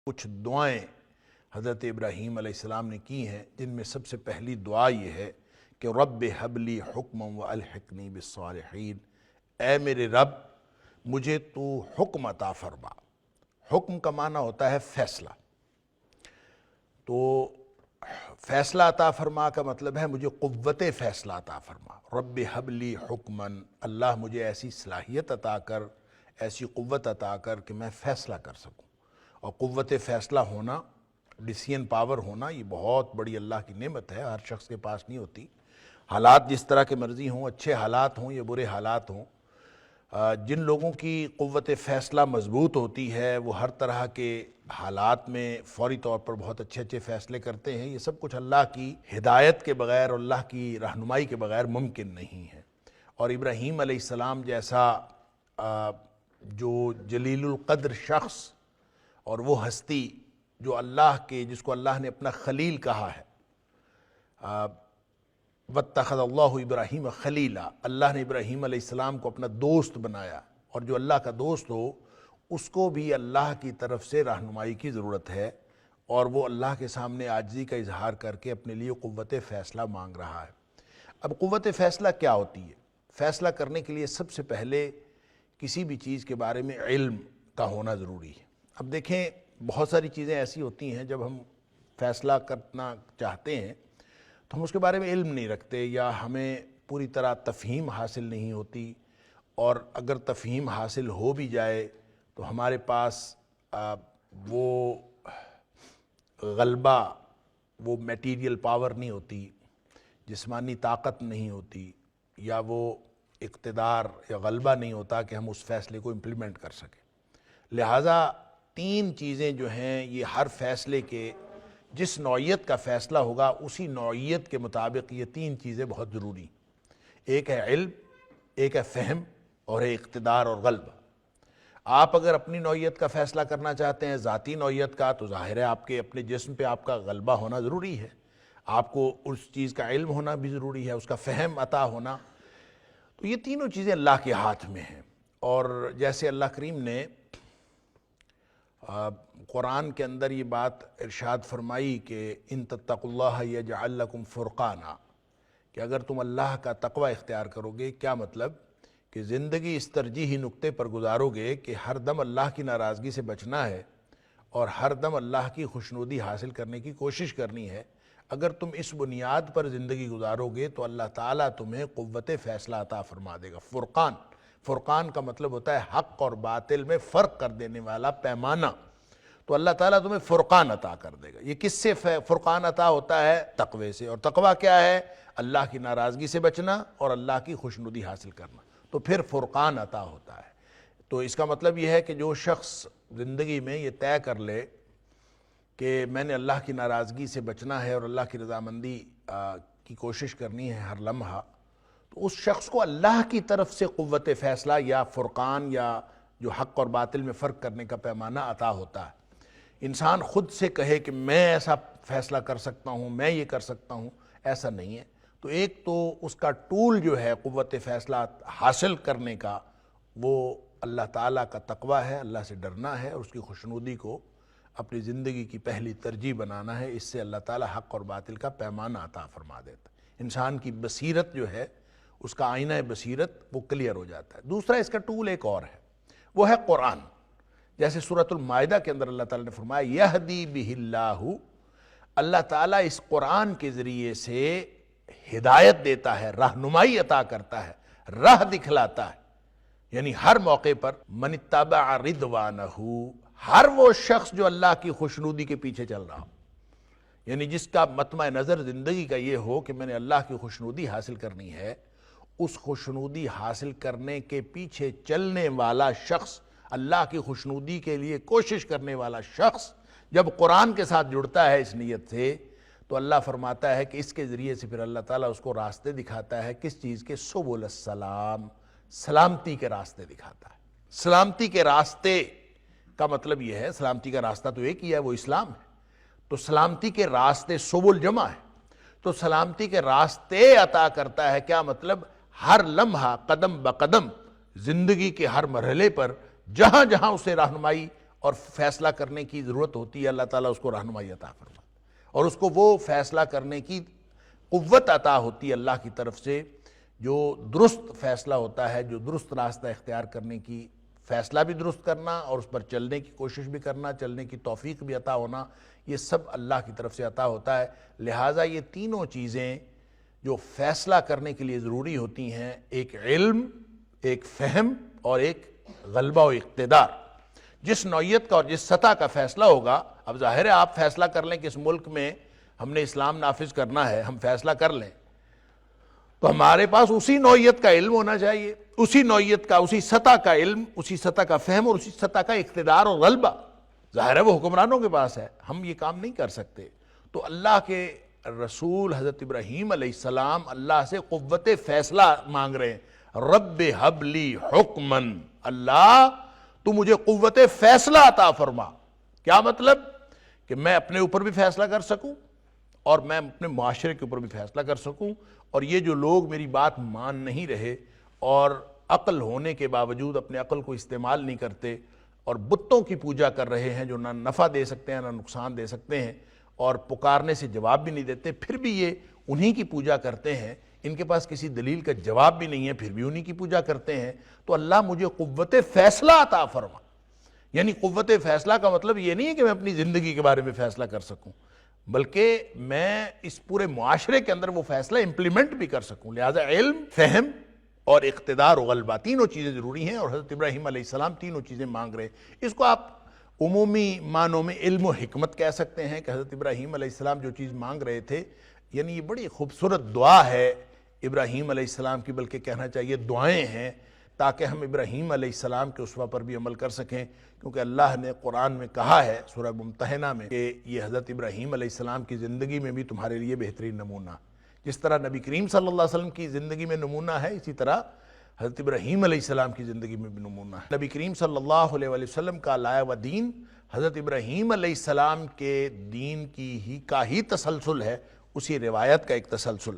کچھ دعائیں حضرت ابراہیم علیہ السلام نے کی ہیں، جن میں سب سے پہلی دعا یہ ہے کہ رب ہب لی حکما والحقنی بالصالحین، اے میرے رب مجھے تو حکم عطا فرما۔ حکم کا معنی ہوتا ہے فیصلہ، تو فیصلہ عطا فرما کا مطلب ہے مجھے قوت فیصلہ عطا فرما۔ رب ہب لی حکمن، اللہ مجھے ایسی صلاحیت عطا کر، ایسی قوت عطا کر کہ میں فیصلہ کر سکوں۔ اور قوت فیصلہ ہونا، ڈیسیژن پاور ہونا، یہ بہت بڑی اللہ کی نعمت ہے، ہر شخص کے پاس نہیں ہوتی۔ حالات جس طرح کے مرضی ہوں، اچھے حالات ہوں یا برے حالات ہوں، جن لوگوں کی قوت فیصلہ مضبوط ہوتی ہے وہ ہر طرح کے حالات میں فوری طور پر بہت اچھے اچھے فیصلے کرتے ہیں۔ یہ سب کچھ اللہ کی ہدایت کے بغیر اور اللہ کی رہنمائی کے بغیر ممکن نہیں ہے۔ اور ابراہیم علیہ السلام جیسا جو جلیل القدر شخص اور وہ ہستی جو اللہ کے، جس کو اللہ نے اپنا خلیل کہا ہے، وَاتَّخَذَ اللَّهُ إِبْرَاهِيمَ خَلِيلًا، اللہ نے ابراہیم علیہ السلام کو اپنا دوست بنایا، اور جو اللہ کا دوست ہو اس کو بھی اللہ کی طرف سے رہنمائی کی ضرورت ہے، اور وہ اللہ کے سامنے عاجزی کا اظہار کر کے اپنے لیے قوت فیصلہ مانگ رہا ہے۔ اب قوت فیصلہ کیا ہوتی ہے؟ فیصلہ کرنے کے لیے سب سے پہلے کسی بھی چیز کے بارے میں علم کا ہونا ضروری ہے۔ اب دیکھیں، بہت ساری چیزیں ایسی ہوتی ہیں جب ہم فیصلہ کرنا چاہتے ہیں تو ہم اس کے بارے میں علم نہیں رکھتے، یا ہمیں پوری طرح تفہیم حاصل نہیں ہوتی، اور اگر تفہیم حاصل ہو بھی جائے تو ہمارے پاس وہ غلبہ، وہ میٹیریل پاور نہیں ہوتی، جسمانی طاقت نہیں ہوتی، یا وہ اقتدار یا غلبہ نہیں ہوتا کہ ہم اس فیصلے کو امپلیمنٹ کر سکیں۔ لہٰذا تین چیزیں جو ہیں یہ ہر فیصلے کے، جس نوعیت کا فیصلہ ہوگا اسی نوعیت کے مطابق یہ تین چیزیں بہت ضروری۔ ایک ہے علم، ایک ہے فہم، اور ہے اقتدار اور غلبہ۔ آپ اگر اپنی نوعیت کا فیصلہ کرنا چاہتے ہیں، ذاتی نوعیت کا، تو ظاہر ہے آپ کے اپنے جسم پہ آپ کا غلبہ ہونا ضروری ہے، آپ کو اس چیز کا علم ہونا بھی ضروری ہے، اس کا فہم عطا ہونا۔ تو یہ تینوں چیزیں اللہ کے ہاتھ میں ہیں۔ اور جیسے اللہ کریم نے قرآن کے اندر یہ بات ارشاد فرمائی کہ ان تتقوا اللہ یجعل لکم فرقانا، کہ اگر تم اللہ کا تقوی اختیار کرو گے، کیا مطلب کہ زندگی اس ترجیحی نقطے پر گزارو گے کہ ہر دم اللہ کی ناراضگی سے بچنا ہے اور ہر دم اللہ کی خوشنودی حاصل کرنے کی کوشش کرنی ہے۔ اگر تم اس بنیاد پر زندگی گزارو گے تو اللہ تعالیٰ تمہیں قوت فیصلہ عطا فرما دے گا۔ فرقان، فرقان کا مطلب ہوتا ہے حق اور باطل میں فرق کر دینے والا پیمانہ، تو اللہ تعالیٰ تمہیں فرقان عطا کر دے گا۔ یہ کس سے فرقان عطا ہوتا ہے؟ تقوی سے۔ اور تقوی کیا ہے؟ اللہ کی ناراضگی سے بچنا اور اللہ کی خوشنودی حاصل کرنا، تو پھر فرقان عطا ہوتا ہے۔ تو اس کا مطلب یہ ہے کہ جو شخص زندگی میں یہ طے کر لے کہ میں نے اللہ کی ناراضگی سے بچنا ہے اور اللہ کی رضامندی کی کوشش کرنی ہے ہر لمحہ، تو اس شخص کو اللہ کی طرف سے قوت فیصلہ یا فرقان، یا جو حق اور باطل میں فرق کرنے کا پیمانہ عطا ہوتا ہے۔ انسان خود سے کہے کہ میں ایسا فیصلہ کر سکتا ہوں، میں یہ کر سکتا ہوں، ایسا نہیں ہے۔ تو ایک تو اس کا ٹول جو ہے قوت فیصلہ حاصل کرنے کا، وہ اللہ تعالیٰ کا تقوی ہے، اللہ سے ڈرنا ہے، اور اس کی خوشنودی کو اپنی زندگی کی پہلی ترجیح بنانا ہے۔ اس سے اللہ تعالیٰ حق اور باطل کا پیمانہ عطا فرما دیتا ہے۔ انسان کی بصیرت جو ہے، اس کا آئینہ بصیرت وہ کلیئر ہو جاتا ہے۔ دوسرا اس کا ٹول ایک اور ہے، وہ ہے قرآن۔ جیسے سورۃ المائدہ کے اندر اللہ تعالیٰ نے فرمایا یہدی بہ اللہ، اللہ تعالیٰ اس قرآن کے ذریعے سے ہدایت دیتا ہے، رہنمائی عطا کرتا ہے، راہ دکھلاتا ہے۔ یعنی ہر موقع پر من اتبع رضوانہ، ہر وہ شخص جو اللہ کی خوشنودی کے پیچھے چل رہا ہو، یعنی جس کا مطمع نظر زندگی کا یہ ہو کہ میں نے اللہ کی خوشنودی حاصل کرنی ہے، اس خوشنودی حاصل کرنے کے پیچھے چلنے والا شخص، اللہ کی خوشنودی کے لیے کوشش کرنے والا شخص جب قرآن کے ساتھ جڑتا ہے اس نیت سے، تو اللہ فرماتا ہے کہ اس کے ذریعے سے پھر اللہ تعالیٰ اس کو راستے دکھاتا ہے۔ کس چیز کے؟ سبل السلام، سلامتی کے راستے دکھاتا ہے۔ سلامتی کے راستے کا مطلب یہ ہے، سلامتی کا راستہ تو ایک ہی ہے، وہ اسلام ہے۔ تو سلامتی کے راستے، سبل جمع ہے، تو سلامتی کے راستے عطا کرتا ہے۔ کیا مطلب؟ ہر لمحہ، قدم بقدم، زندگی کے ہر مرحلے پر جہاں جہاں اسے رہنمائی اور فیصلہ کرنے کی ضرورت ہوتی ہے، اللہ تعالیٰ اس کو رہنمائی عطا فرماتا ہے، اور اس کو وہ فیصلہ کرنے کی قوت عطا ہوتی ہے اللہ کی طرف سے، جو درست فیصلہ ہوتا ہے، جو درست راستہ اختیار کرنے کی، فیصلہ بھی درست کرنا اور اس پر چلنے کی کوشش بھی کرنا، چلنے کی توفیق بھی عطا ہونا، یہ سب اللہ کی طرف سے عطا ہوتا ہے۔ لہٰذا یہ تینوں چیزیں جو فیصلہ کرنے کے لیے ضروری ہوتی ہیں، ایک علم، ایک فہم اور ایک غلبہ و اقتدار، جس نوعیت کا اور جس سطح کا فیصلہ ہوگا، اب ظاہر ہے آپ فیصلہ کر لیں کہ اس ملک میں ہم نے اسلام نافذ کرنا ہے، ہم فیصلہ کر لیں تو ہمارے پاس اسی نوعیت کا علم ہونا چاہیے، اسی نوعیت کا، اسی سطح کا علم، اسی سطح کا فہم اور اسی سطح کا اقتدار اور غلبہ۔ ظاہر ہے وہ حکمرانوں کے پاس ہے، ہم یہ کام نہیں کر سکتے۔ تو اللہ کے رسول حضرت ابراہیم علیہ السلام اللہ سے قوت فیصلہ مانگ رہے ہیں، رب ہب لی حکمن، اللہ تو مجھے قوت فیصلہ عطا فرما۔ کیا مطلب؟ کہ میں اپنے اوپر بھی فیصلہ کر سکوں اور میں اپنے معاشرے کے اوپر بھی فیصلہ کر سکوں، اور یہ جو لوگ میری بات مان نہیں رہے اور عقل ہونے کے باوجود اپنے عقل کو استعمال نہیں کرتے اور بتوں کی پوجا کر رہے ہیں جو نہ نفع دے سکتے ہیں نہ نقصان دے سکتے ہیں، اور پکارنے سے جواب بھی نہیں دیتے، پھر بھی یہ انہی کی پوجا کرتے ہیں، ان کے پاس کسی دلیل کا جواب بھی نہیں ہے، پھر بھی انہی کی پوجا کرتے ہیں، تو اللہ مجھے قوت فیصلہ عطا فرما۔ یعنی قوت فیصلہ کا مطلب یہ نہیں ہے کہ میں اپنی زندگی کے بارے میں فیصلہ کر سکوں، بلکہ میں اس پورے معاشرے کے اندر وہ فیصلہ امپلیمنٹ بھی کر سکوں۔ لہذا علم، فہم اور اقتدار و غلبہ، تینوں چیزیں ضروری ہیں، اور حضرت ابراہیم علیہ السلام تینوں چیزیں مانگ رہے ہیں۔ اس کو آپ عمومی معنوں میں علم و حکمت کہہ سکتے ہیں کہ حضرت ابراہیم علیہ السلام جو چیز مانگ رہے تھے، یعنی یہ بڑی خوبصورت دعا ہے ابراہیم علیہ السلام کی، بلکہ کہنا چاہیے دعائیں ہیں، تاکہ ہم ابراہیم علیہ السلام کے اسوہ پر بھی عمل کر سکیں، کیونکہ اللہ نے قرآن میں کہا ہے سورہ ممتحنہ میں کہ یہ حضرت ابراہیم علیہ السلام کی زندگی میں بھی تمہارے لیے بہترین نمونہ، جس طرح نبی کریم صلی اللہ علیہ وسلم کی زندگی میں نمونہ ہے، اسی طرح حضرت ابراہیم علیہ السلام کی زندگی میں بھی نمونہ ہے۔ نبی کریم صلی اللہ علیہ وسلم کا لایا و دین حضرت ابراہیم علیہ السلام کے دین کی ہی کا ہی تسلسل ہے، اسی روایت کا ایک تسلسل۔